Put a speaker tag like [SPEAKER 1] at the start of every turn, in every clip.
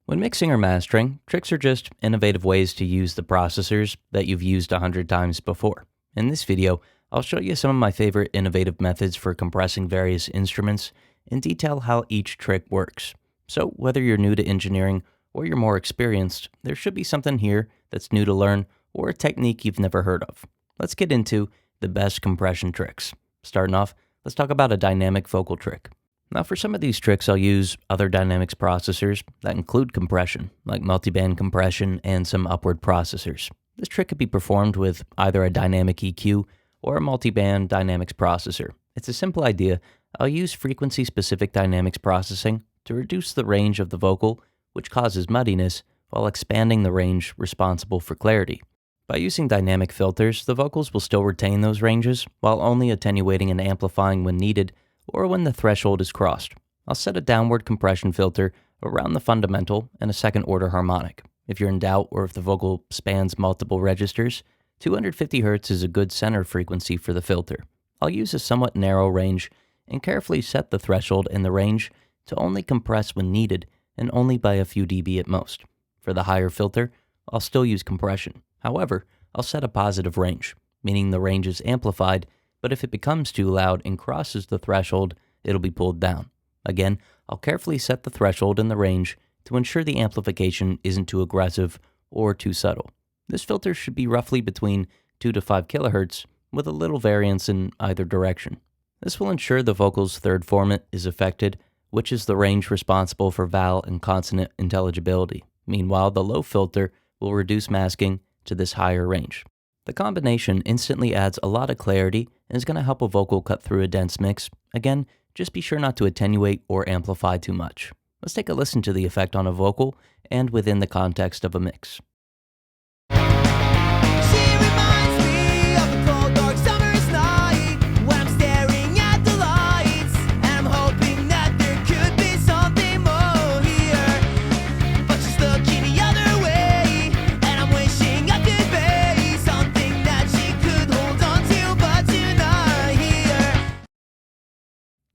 [SPEAKER 1] When mixing or mastering, tricks are just innovative ways to use the processors that you've used 100 times before. In this video, I'll show you some of my favorite innovative methods for compressing various instruments and detail how each trick works. So whether you're new to engineering or you're more experienced, there should be something here that's new to learn or a technique you've never heard of. Let's get into the best compression tricks. Starting off, let's talk about a dynamic vocal trick. Now for some of these tricks, I'll use other dynamics processors that include compression, like multiband compression and some upward processors. This trick could be performed with either a dynamic EQ or a multiband dynamics processor. It's a simple idea. I'll use frequency-specific dynamics processing to reduce the range of the vocal, which causes muddiness, while expanding the range responsible for clarity. By using dynamic filters, the vocals will still retain those ranges, while only attenuating and amplifying when needed, or when the threshold is crossed. I'll set a downward compression filter around the fundamental and a second-order harmonic. If you're in doubt or if the vocal spans multiple registers, 250 Hz is a good center frequency for the filter. I'll use a somewhat narrow range and carefully set the threshold and the range to only compress when needed and only by a few dB at most. For the higher filter, I'll still use compression. However, I'll set a positive range, meaning the range is amplified, but if it becomes too loud and crosses the threshold, it'll be pulled down. Again, I'll carefully set the threshold and the range to ensure the amplification isn't too aggressive or too subtle. This filter should be roughly between 2 to 5 kHz with a little variance in either direction. This will ensure the vocal's third formant is affected, which is the range responsible for vowel and consonant intelligibility. Meanwhile, the low filter will reduce masking to this higher range. The combination instantly adds a lot of clarity and is going to help a vocal cut through a dense mix. Again, just be sure not to attenuate or amplify too much. Let's take a listen to the effect on a vocal and within the context of a mix.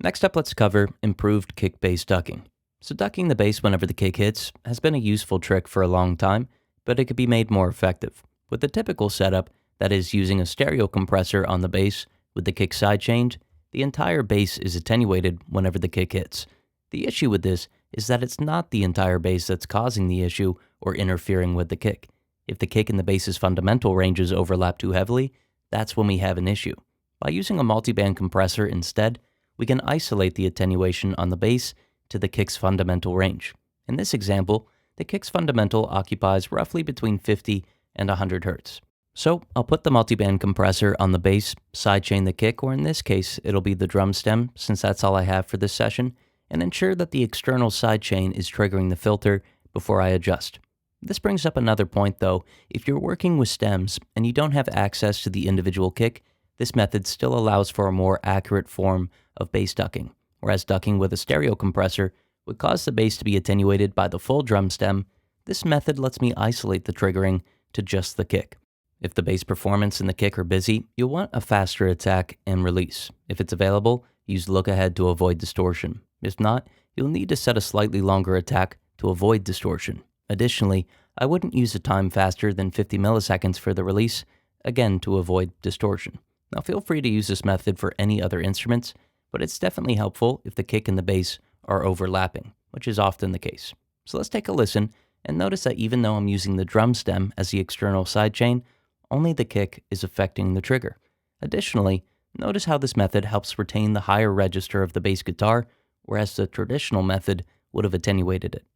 [SPEAKER 1] Next up, let's cover improved kick bass ducking. So ducking the bass whenever the kick hits has been a useful trick for a long time, but it could be made more effective. With the typical setup, that is using a stereo compressor on the bass with the kick sidechained, the entire bass is attenuated whenever the kick hits. The issue with this is that it's not the entire bass that's causing the issue or interfering with the kick. If the kick and the bass's fundamental ranges overlap too heavily, that's when we have an issue. By using a multiband compressor instead, we can isolate the attenuation on the bass to the kick's fundamental range. In this example, the kick's fundamental occupies roughly between 50 and 100 Hz. So I'll put the multiband compressor on the bass, sidechain the kick, or in this case, it'll be the drum stem since that's all I have for this session, and ensure that the external sidechain is triggering the filter before I adjust. This brings up another point though. If you're working with stems and you don't have access to the individual kick, this method still allows for a more accurate form of bass ducking, whereas ducking with a stereo compressor would cause the bass to be attenuated by the full drum stem. This method lets me isolate the triggering to just the kick. If the bass performance and the kick are busy, you'll want a faster attack and release. If it's available, use look ahead to avoid distortion. If not, you'll need to set a slightly longer attack to avoid distortion. Additionally, I wouldn't use a time faster than 50 milliseconds for the release, again to avoid distortion. Now feel free to use this method for any other instruments, but it's definitely helpful if the kick and the bass are overlapping, which is often the case. So let's take a listen and notice that even though I'm using the drum stem as the external sidechain, only the kick is affecting the trigger. Additionally, notice how this method helps retain the higher register of the bass guitar, whereas the traditional method would have attenuated it.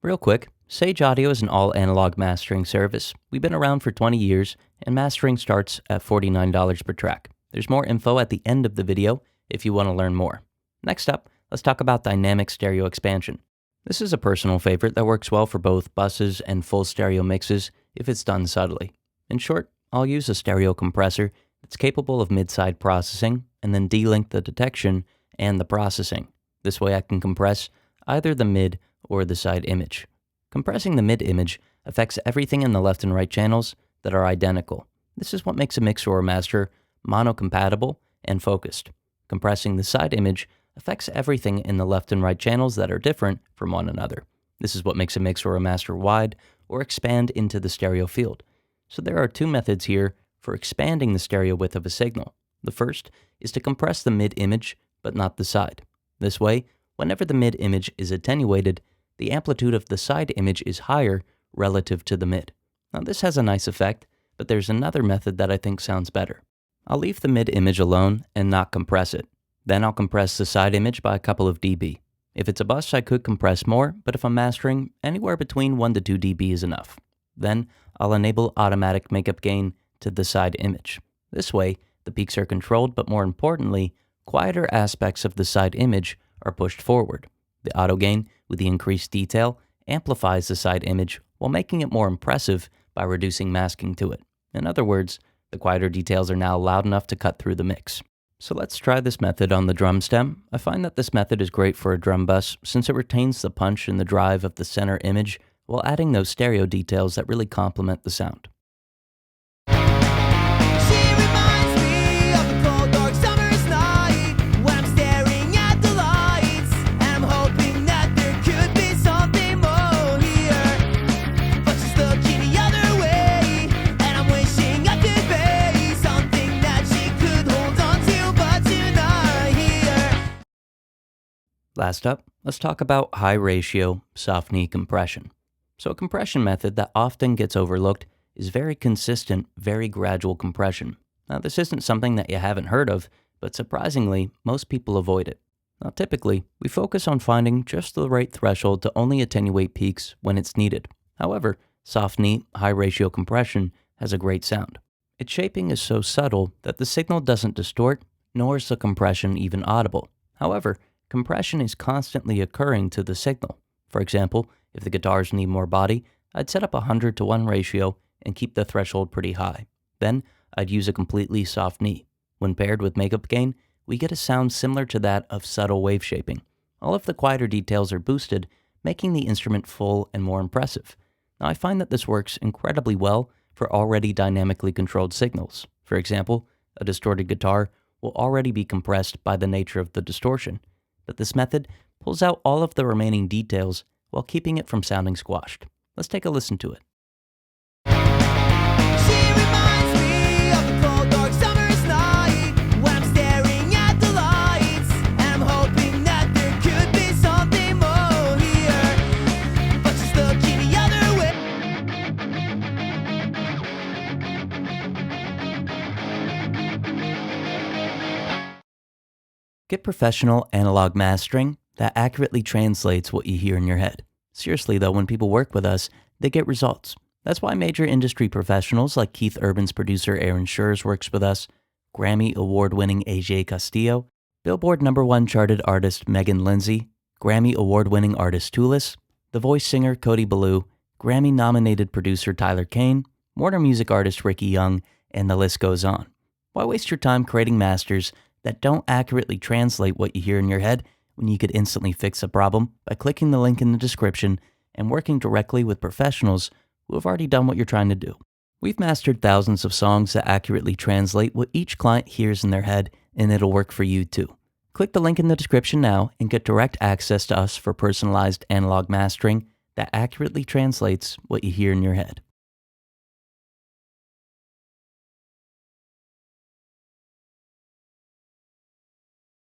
[SPEAKER 1] Real quick, Sage Audio is an all-analog mastering service. We've been around for 20 years, and mastering starts at $49 per track. There's more info at the end of the video if you want to learn more. Next up, let's talk about dynamic stereo expansion. This is a personal favorite that works well for both buses and full stereo mixes if it's done subtly. In short, I'll use a stereo compressor It's capable of mid-side processing and then delink the detection and the processing. This way I can compress either the mid or the side image. Compressing the mid image affects everything in the left and right channels that are identical. This is what makes a mixer or master mono-compatible and focused. Compressing the side image affects everything in the left and right channels that are different from one another. This is what makes a mix or a master wide or expand into the stereo field. So there are two methods here for expanding the stereo width of a signal. The first is to compress the mid image, but not the side. This way, whenever the mid image is attenuated, the amplitude of the side image is higher relative to the mid. Now this has a nice effect, but there's another method that I think sounds better. I'll leave the mid image alone and not compress it. Then I'll compress the side image by a couple of dB. If it's a bus, I could compress more, but if I'm mastering, anywhere between 1 to 2 dB is enough. Then I'll enable automatic makeup gain to the side image. This way, the peaks are controlled, but more importantly, quieter aspects of the side image are pushed forward. The auto gain, with the increased detail, amplifies the side image while making it more impressive by reducing masking to it. In other words, the quieter details are now loud enough to cut through the mix. So let's try this method on the drum stem. I find that this method is great for a drum bus since it retains the punch and the drive of the center image while adding those stereo details that really complement the sound. Last up, let's talk about high ratio soft knee compression. So a compression method that often gets overlooked is very consistent, very gradual compression. Now this isn't something that you haven't heard of, but surprisingly, most people avoid it. Now typically, we focus on finding just the right threshold to only attenuate peaks when it's needed. However, soft knee, high ratio compression has a great sound. Its shaping is so subtle that the signal doesn't distort, nor is the compression even audible. However, compression is constantly occurring to the signal. For example, if the guitars need more body, I'd set up a 100-to-1 ratio and keep the threshold pretty high. Then, I'd use a completely soft knee. When paired with makeup gain, we get a sound similar to that of subtle wave shaping. All of the quieter details are boosted, making the instrument full and more impressive. Now, I find that this works incredibly well for already dynamically controlled signals. For example, a distorted guitar will already be compressed by the nature of the distortion, but this method pulls out all of the remaining details while keeping it from sounding squashed. Let's take a listen to it. Get professional analog mastering that accurately translates what you hear in your head. Seriously though, when people work with us, they get results. That's why major industry professionals like Keith Urban's producer Aaron Schurz works with us, Grammy award-winning AJ Castillo, Billboard #1 charted artist Megan Lindsay, Grammy award-winning artist Tulis, The Voice singer Cody Ballou, Grammy-nominated producer Tyler Kane, Warner Music artist Ricky Young, and the list goes on. Why waste your time creating masters that don't accurately translate what you hear in your head when you could instantly fix a problem by clicking the link in the description and working directly with professionals who have already done what you're trying to do. We've mastered thousands of songs that accurately translate what each client hears in their head, and it'll work for you too. Click the link in the description now and get direct access to us for personalized analog mastering that accurately translates what you hear in your head.